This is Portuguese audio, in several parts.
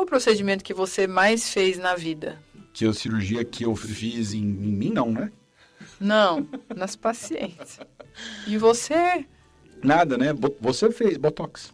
o procedimento que você mais fez na vida? Que a cirurgia que eu fiz em mim, não, né? Não, nas pacientes. E você? Nada, né? Você fez Botox.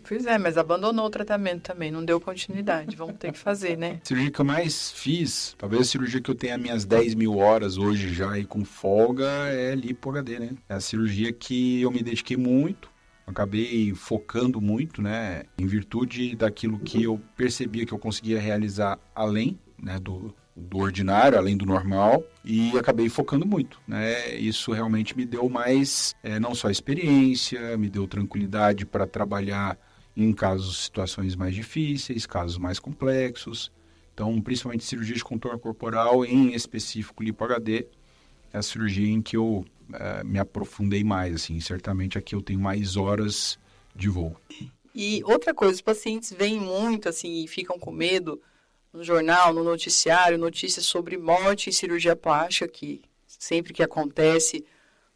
Pois é, mas abandonou o tratamento também, não deu continuidade. Vamos ter que fazer, né? A cirurgia que eu mais fiz, talvez a cirurgia que eu tenha minhas 10 mil horas hoje já e com folga, é lipo HD, né? É a cirurgia que eu me dediquei muito, acabei focando muito, né? Em virtude daquilo que eu percebia que eu conseguia realizar além, né, do ordinário, além do normal, e acabei focando muito, né? Isso realmente me deu mais, não só experiência, me deu tranquilidade para trabalhar em casos, situações mais difíceis, casos mais complexos. Então, principalmente cirurgia de contorno corporal, em específico lipo HD, é a cirurgia em que eu me aprofundei mais, assim. Certamente aqui eu tenho mais horas de voo. E outra coisa, os pacientes vêm muito, assim, e ficam com medo no jornal, no noticiário, notícias sobre morte em cirurgia plástica, que sempre que acontece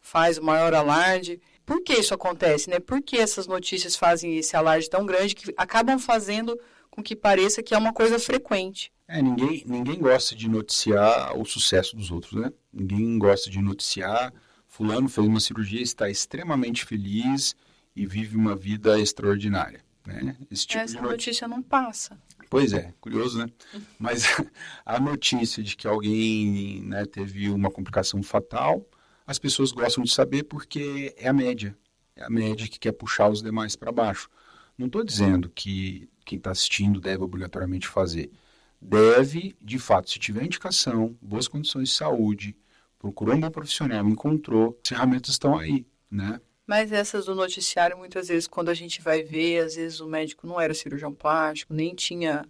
faz o maior alarde. Por que isso acontece, né? Por que essas notícias fazem esse alarde tão grande que acabam fazendo com que pareça que é uma coisa frequente? Ninguém gosta de noticiar o sucesso dos outros, né? Ninguém gosta de noticiar fulano fez uma cirurgia, está extremamente feliz e vive uma vida extraordinária, né? Esse tipo Essa notícia não passa. Pois é, curioso, né? Mas a notícia de que alguém, né, teve uma complicação fatal, as pessoas gostam de saber porque é a média. É a média que quer puxar os demais para baixo. Não estou dizendo que quem está assistindo deve obrigatoriamente fazer. Deve, de fato, se tiver indicação, boas condições de saúde, procurou um bom profissional, encontrou, as ferramentas estão aí, né? Mas essas do noticiário, muitas vezes, quando a gente vai ver, às vezes o médico não era cirurgião plástico, nem tinha...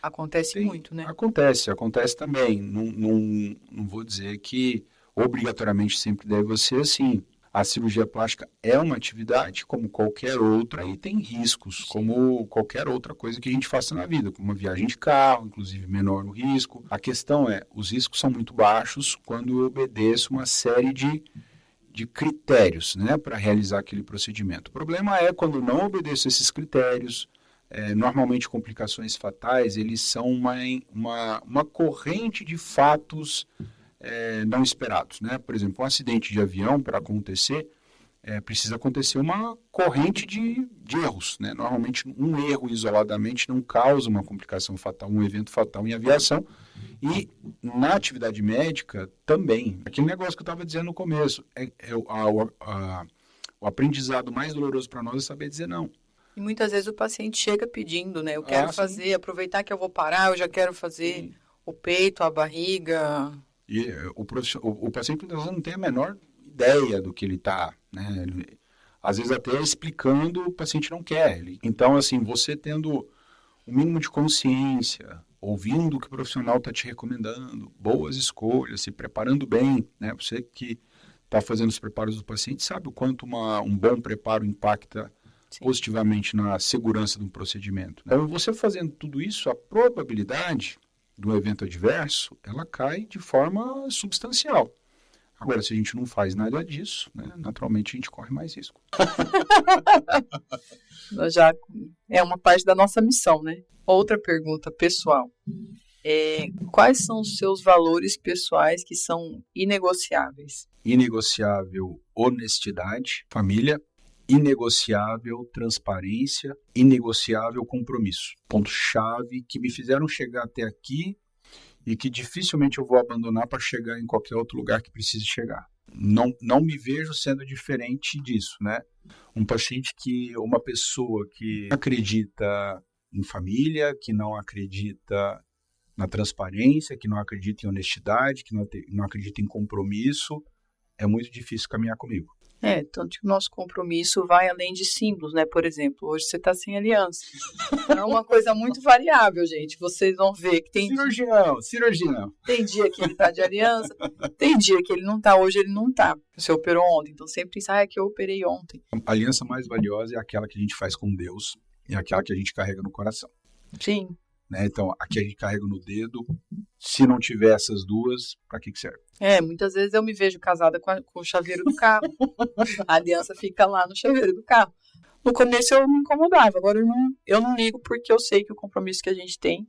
Acontece muito, né? Acontece também. Não vou dizer que obrigatoriamente sempre deve ser assim. A cirurgia plástica é uma atividade como qualquer outra e tem riscos, como qualquer outra coisa que a gente faça na vida, como uma viagem de carro, inclusive menor o risco. A questão é, os riscos são muito baixos quando eu obedeço uma série de critérios, né, para realizar aquele procedimento. O problema é quando não obedeço esses critérios. Normalmente complicações fatais, eles são uma corrente de fatos não esperados, né? Por exemplo, um acidente de avião, para acontecer, precisa acontecer uma corrente de erros, né? Normalmente, um erro isoladamente não causa uma complicação fatal, um evento fatal em aviação. E na atividade médica também. Aquele negócio que eu estava dizendo no começo, o aprendizado mais doloroso para nós é saber dizer não. E muitas vezes o paciente chega pedindo, né? Eu quero fazer, aproveitar que eu vou parar, eu já quero fazer o peito, a barriga. E o paciente muitas vezes não tem a menor ideia do que ele está, né? Às vezes até explicando, o paciente não quer. Então, assim, você tendo o mínimo de consciência, ouvindo o que o profissional está te recomendando, boas escolhas, se preparando bem, né? Você que está fazendo os preparos do paciente sabe o quanto um bom preparo impacta positivamente na segurança do procedimento. Então, você fazendo tudo isso, a probabilidade do evento adverso, ela cai de forma substancial. Agora, se a gente não faz nada disso, né, naturalmente a gente corre mais risco. Já é uma parte da nossa missão, né? Outra pergunta pessoal. Quais são os seus valores pessoais que são inegociáveis? Inegociável honestidade, família. Inegociável transparência, inegociável compromisso. Ponto-chave que me fizeram chegar até aqui e que dificilmente eu vou abandonar para chegar em qualquer outro lugar que precise chegar. Não me vejo sendo diferente disso, né? Uma pessoa que acredita em família, que não acredita na transparência, que não acredita em honestidade, que não acredita em compromisso, é muito difícil caminhar comigo. Tanto que o nosso compromisso vai além de símbolos, né? Por exemplo, hoje você está sem aliança. É uma coisa muito variável, gente. Vocês vão ver que tem... Cirurgião. Tem dia que ele está de aliança, tem dia que ele não está, hoje ele não está. Você operou ontem, então sempre isso, é que eu operei ontem. A aliança mais valiosa é aquela que a gente faz com Deus, é aquela que a gente carrega no coração. Sim. Né? Então, aqui a gente carrega no dedo. Se não tiver essas duas, para que serve? Muitas vezes eu me vejo casada com o chaveiro do carro. A aliança fica lá no chaveiro do carro. No começo eu me incomodava, agora eu não ligo porque eu sei que o compromisso que a gente tem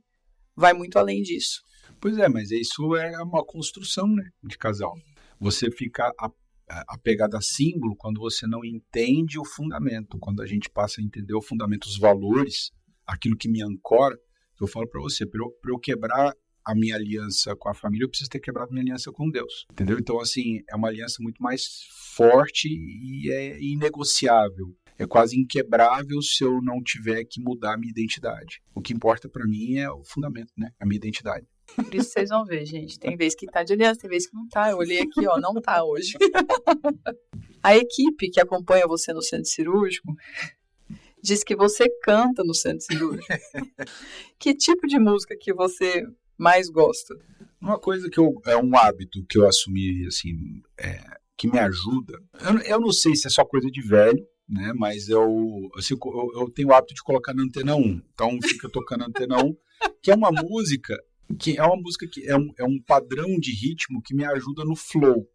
vai muito além disso. Pois é, mas isso é uma construção, né, de casal. Você fica apegado a símbolo quando você não entende o fundamento. Quando a gente passa a entender o fundamento, os valores, aquilo que me ancora, eu falo para você, para eu quebrar a minha aliança com a família, eu preciso ter quebrado a minha aliança com Deus, entendeu? Então, assim, é uma aliança muito mais forte e é inegociável. É quase inquebrável se eu não tiver que mudar a minha identidade. O que importa para mim é o fundamento, né? A minha identidade. Por isso vocês vão ver, gente. Tem vez que tá de aliança, tem vez que não tá. Eu olhei aqui, ó, não tá hoje. A equipe que acompanha você no centro cirúrgico diz que você canta no centro cirúrgico. Que tipo de música que você mais gosta? Uma coisa que é um hábito que eu assumi, assim, que me ajuda. Eu não sei se é só coisa de velho, né? Mas eu tenho o hábito de colocar na Antena 1. Então fica tocando Antena 1, que é uma música que é um padrão de ritmo que me ajuda no flow.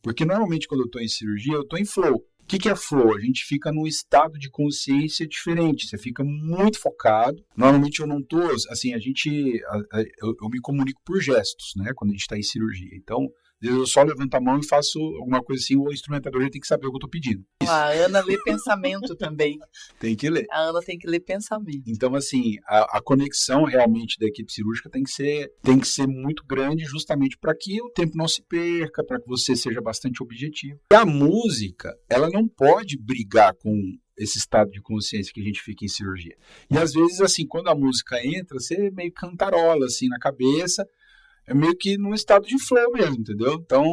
Porque normalmente quando eu estou em cirurgia, eu estou em flow. O que é flow? A gente fica num estado de consciência diferente, você fica muito focado. Normalmente eu não estou, assim, eu me comunico por gestos, né, quando a gente está em cirurgia. Então, às vezes eu só levanto a mão e faço alguma coisa assim, o instrumentador tem que saber o que eu estou pedindo. A Ana lê pensamento também. Tem que ler. A Ana tem que ler pensamento. Então, assim, a conexão realmente da equipe cirúrgica tem que ser muito grande justamente para que o tempo não se perca, para que você seja bastante objetivo. E a música, ela não pode brigar com esse estado de consciência que a gente fica em cirurgia. E às vezes, assim, quando a música entra, você meio cantarola, assim, na cabeça, é meio que num estado de flow mesmo, entendeu? Então,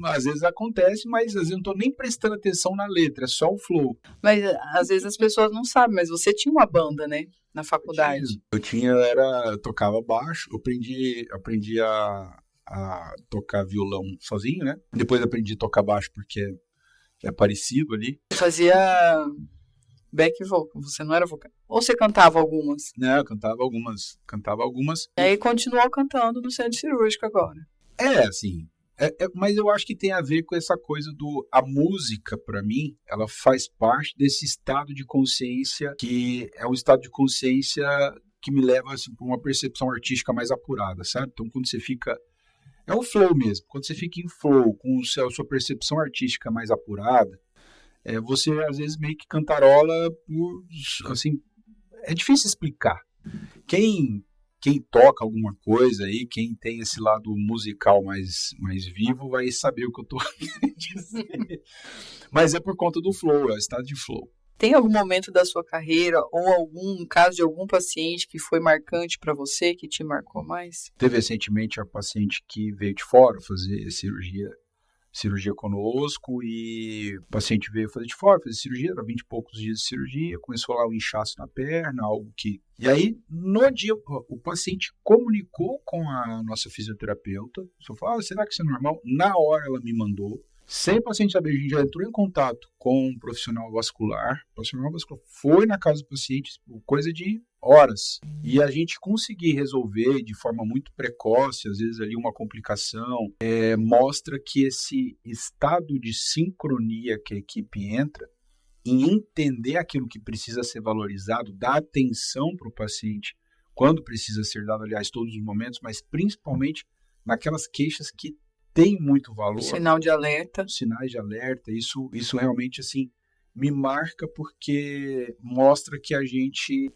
às vezes acontece, mas às vezes eu não tô nem prestando atenção na letra, é só o flow. Mas às vezes as pessoas não sabem, mas você tinha uma banda, né? Na faculdade. Eu tocava baixo, eu aprendi a tocar violão sozinho, né? Depois aprendi a tocar baixo porque é parecido ali. Fazia back vocal, você não era vocal? Ou você cantava algumas? Não, eu cantava algumas. E aí continuou cantando no centro cirúrgico agora. Assim, mas eu acho que tem a ver com essa coisa a música, para mim, ela faz parte desse estado de consciência, que é um estado de consciência que me leva assim, para uma percepção artística mais apurada, sabe? Então, quando você fica... É o flow mesmo. Quando você fica em flow, com a sua percepção artística mais apurada, você, às vezes, meio que cantarola por... Assim, é difícil explicar. Quem toca alguma coisa aí, quem tem esse lado musical mais vivo, vai saber o que eu tô querendo dizer. Mas é por conta do flow, é o estado de flow. Tem algum momento da sua carreira ou algum caso de algum paciente que foi marcante para você, que te marcou mais? Teve recentemente a paciente que veio de fora fazer cirurgia conosco e o paciente veio fazer de fora, fazer cirurgia, era 20 e poucos dias de cirurgia, começou lá o inchaço na perna, algo que... E aí, no dia, o paciente comunicou com a nossa fisioterapeuta, só falou, será que isso é normal? Na hora ela me mandou, sem o paciente saber, a gente já entrou em contato com um profissional vascular, o profissional vascular foi na casa do paciente, coisa de horas, e a gente conseguir resolver de forma muito precoce, às vezes ali uma complicação, mostra que esse estado de sincronia que a equipe entra, em entender aquilo que precisa ser valorizado, dar atenção para o paciente, quando precisa ser dado, aliás, todos os momentos, mas principalmente naquelas queixas que têm muito valor. Sinal de alerta. Sinais de alerta, isso realmente, assim, me marca porque mostra que a gente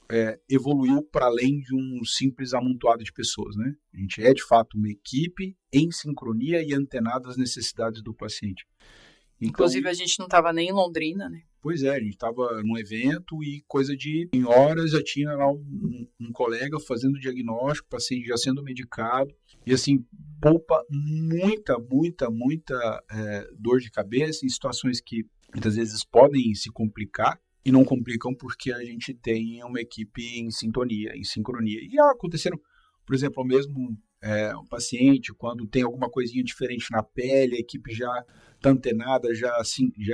evoluiu para além de um simples amontoado de pessoas, né? A gente é, de fato, uma equipe em sincronia e antenada às necessidades do paciente. Então, inclusive, a gente não estava nem em Londrina, né? Pois é, a gente estava num evento e em horas já tinha lá um colega fazendo diagnóstico, o paciente já sendo medicado. E assim, poupa muita dor de cabeça em situações que muitas vezes podem se complicar e não complicam porque a gente tem uma equipe em sintonia, em sincronia. E aconteceram, por exemplo, mesmo um paciente, quando tem alguma coisinha diferente na pele, a equipe já está antenada, já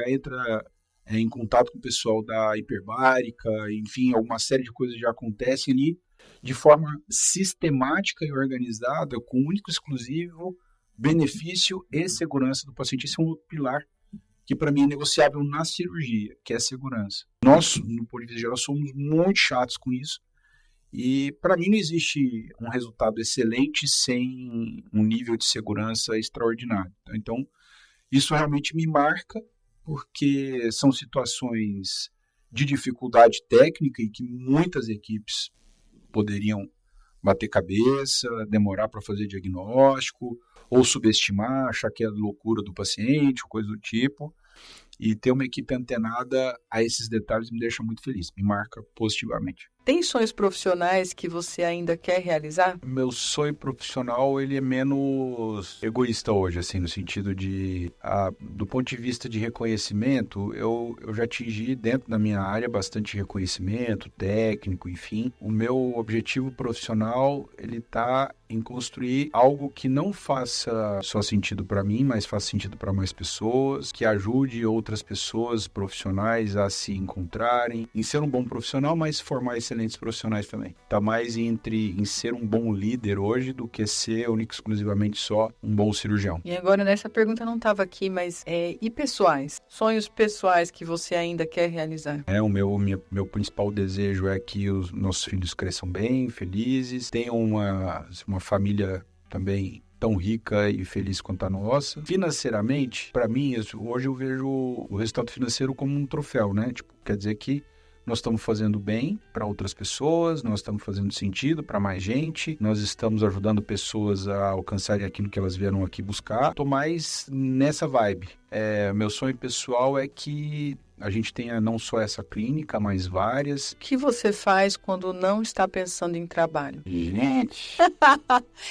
entra em contato com o pessoal da hiperbárica, enfim, alguma série de coisas já acontecem ali de forma sistemática e organizada, com único e exclusivo benefício e segurança do paciente. Esse é um outro pilar que para mim é negociável na cirurgia, que é a segurança. Nós, no Polivisa Geral, somos muito chatos com isso. E para mim não existe um resultado excelente sem um nível de segurança extraordinário. Então, isso realmente me marca, porque são situações de dificuldade técnica e que muitas equipes poderiam bater cabeça, demorar para fazer diagnóstico, ou subestimar, achar que é loucura do paciente, coisa do tipo. E ter uma equipe antenada a esses detalhes me deixa muito feliz, me marca positivamente. Tem sonhos profissionais que você ainda quer realizar? Meu sonho profissional, ele é menos egoísta hoje, assim, no sentido de, do ponto de vista de reconhecimento, eu já atingi dentro da minha área bastante reconhecimento técnico, enfim. O meu objetivo profissional, ele está em construir algo que não faça só sentido para mim, mas faça sentido para mais pessoas, que ajude outras pessoas profissionais a se encontrarem, em ser um bom profissional, mas formar excelentes profissionais também. Está mais em ser um bom líder hoje do que ser único e exclusivamente só um bom cirurgião. E agora, nessa pergunta não estava aqui, mas e pessoais? Sonhos pessoais que você ainda quer realizar? O meu principal desejo é que os nossos filhos cresçam bem, felizes, tenham uma família também tão rica e feliz quanto a nossa. Financeiramente, para mim, hoje eu vejo o resultado financeiro como um troféu, né? Tipo, quer dizer que nós estamos fazendo bem para outras pessoas, nós estamos fazendo sentido para mais gente, nós estamos ajudando pessoas a alcançarem aquilo que elas vieram aqui buscar. Estou mais nessa vibe. Meu sonho pessoal é que a gente tenha não só essa clínica, mas várias. O que você faz quando não está pensando em trabalho? Gente!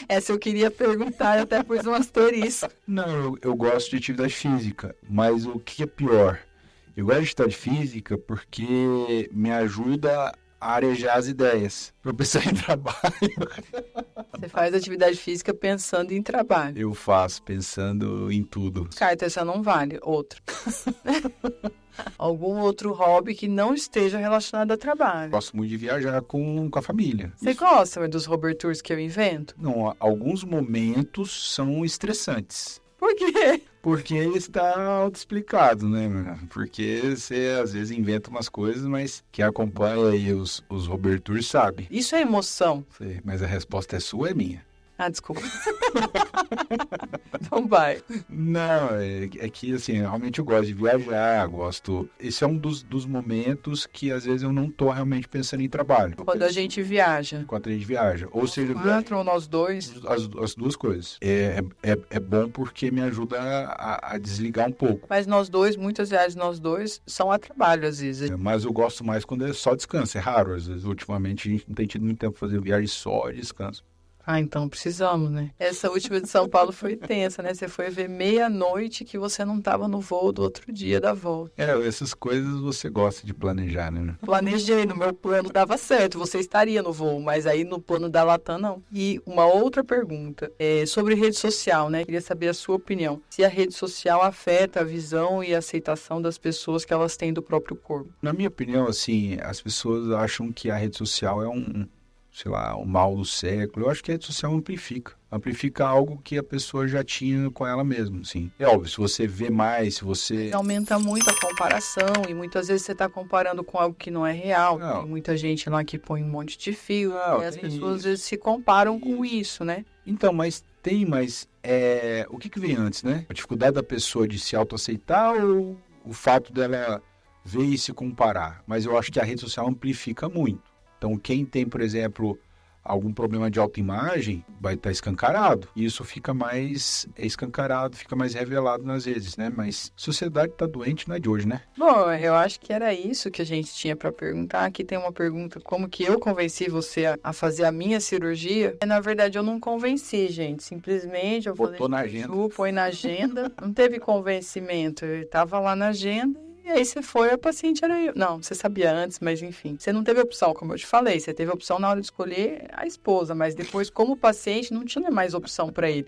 Essa eu queria perguntar, eu até pus um asterisco. Não, eu gosto de atividade física, mas o que é pior? Eu gosto de atividade física porque me ajuda a arejar as ideias, para pensar em trabalho. Você faz atividade física pensando em trabalho. Eu faço, pensando em tudo. Carta, essa não vale. Outro. Algum outro hobby que não esteja relacionado a trabalho. Gosto muito de viajar com a família. Você gosta dos Robert Tours que eu invento? Não, alguns momentos são estressantes. Por quê? Porque está autoexplicado, né? Porque você às vezes inventa umas coisas, mas quem acompanha aí os Robert Tours sabe. Isso é emoção. Sei, mas a resposta é sua, é minha. Ah, desculpa. Então vai. Não, é que assim, realmente eu gosto de viajar, Esse é um dos momentos que às vezes eu não tô realmente pensando em trabalho. Quando a gente viaja. Enquanto a gente viaja. Ou seja, 4 ou nós dois. As duas coisas. É bom porque me ajuda a desligar um pouco. Mas nós dois, muitas viagens nós dois, são a trabalho às vezes. Mas eu gosto mais quando é só descanso. É raro, às vezes. Ultimamente a gente não tem tido muito tempo para fazer viagem só e descanso. Ah, então precisamos, né? Essa última de São Paulo foi tensa, né? Você foi ver meia-noite que você não estava no voo do outro dia da volta. Essas coisas você gosta de planejar, né? Planejei, no meu plano dava certo, você estaria no voo, mas aí no plano da Latam não. E uma outra pergunta, sobre rede social, né? Queria saber a sua opinião. Se a rede social afeta a visão e a aceitação das pessoas que elas têm do próprio corpo. Na minha opinião, assim, as pessoas acham que a rede social é o mal do século. Eu acho que a rede social amplifica algo que a pessoa já tinha com ela mesma, assim. É óbvio, se você vê mais, se você... Aumenta muito a comparação e muitas vezes você está comparando com algo que não é real. Não. Tem muita gente lá que põe um monte de fio Não, e as tem pessoas às isso. vezes se comparam com isso, né? Então, mas o que vem antes, né? A dificuldade da pessoa de se autoaceitar ou o fato dela ver e se comparar? Mas eu acho que a rede social amplifica muito. Então, quem tem, por exemplo, algum problema de autoimagem, vai estar escancarado. E isso fica mais escancarado, fica mais revelado nas redes, né? Mas a sociedade está doente, não é de hoje, né? Bom, eu acho que era isso que a gente tinha para perguntar. Aqui tem uma pergunta, como que eu convenci você a fazer a minha cirurgia? Na verdade, eu não convenci, gente. Simplesmente eu falei, Botou na agenda. Põe na agenda. Não teve convencimento. Eu estava lá na agenda. E aí você foi, a paciente era eu. Não, você sabia antes, mas enfim. Você não teve opção, como eu te falei. Você teve opção na hora de escolher a esposa, mas depois, como paciente, não tinha mais opção para ele.